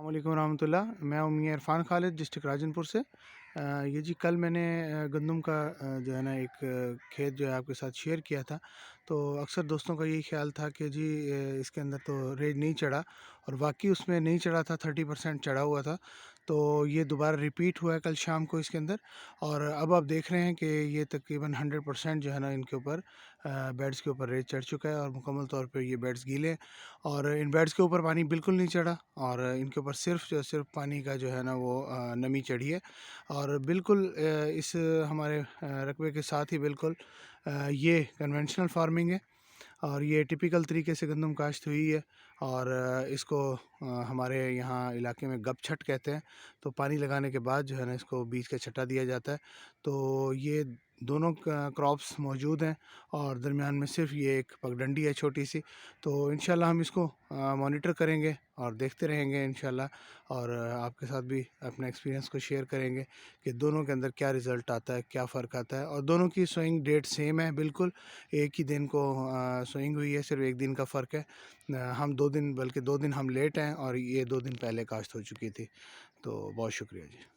السلام علیکم ورحمۃ اللہ. میں امی عرفان خالد ڈسٹرکٹ راجن پور سے. یہ جی کل میں نے گندم کا جو ہے نا ایک کھیت جو ہے آپ کے ساتھ شیئر کیا تھا. تو اکثر دوستوں کا یہی خیال تھا کہ جی اس کے اندر تو ریج نہیں چڑھا، اور واقعی اس میں نہیں چڑھا تھا، 30% چڑھا ہوا تھا. تو یہ دوبارہ ریپیٹ ہوا ہے کل شام کو اس کے اندر، اور اب آپ دیکھ رہے ہیں کہ یہ تقریباً 100% جو ہے نا ان کے اوپر بیڈس کے اوپر ریج چڑھ چکا ہے، اور مکمل طور پہ یہ بیڈس گیلے ہیں، اور ان بیڈس کے اوپر پانی بالکل نہیں چڑھا، اور ان کے اوپر صرف پانی کا جو ہے نا وہ نمی چڑھی ہے. اور بالکل اس ہمارے رقبے کے ساتھ ہی بالکل یہ کنونشنل فارمنگ ہے، اور یہ ٹپیکل طریقے سے گندم کاشت ہوئی ہے. اور اس کو ہمارے یہاں علاقے میں گپ چھٹ کہتے ہیں. تو پانی لگانے کے بعد جو ہے نا اس کو بیج کا چھٹا دیا جاتا ہے. تو یہ دونوں کراپس موجود ہیں، اور درمیان میں صرف یہ ایک پگڈنڈی ہے چھوٹی سی. تو انشاءاللہ ہم اس کو مانیٹر کریں گے اور دیکھتے رہیں گے انشاءاللہ، اور آپ کے ساتھ بھی اپنے ایکسپیرینس کو شیئر کریں گے کہ دونوں کے اندر کیا رزلٹ آتا ہے، کیا فرق آتا ہے. اور دونوں کی سوئنگ ڈیٹ سیم ہے، بالکل ایک ہی دن کو سوئنگ ہوئی ہے، صرف ایک دن کا فرق ہے. ہم 2 دن، بلکہ 2 دن ہم لیٹ ہیں، اور یہ 2 دن پہلے کاشت ہو چکی تھی. تو بہت شکریہ جی.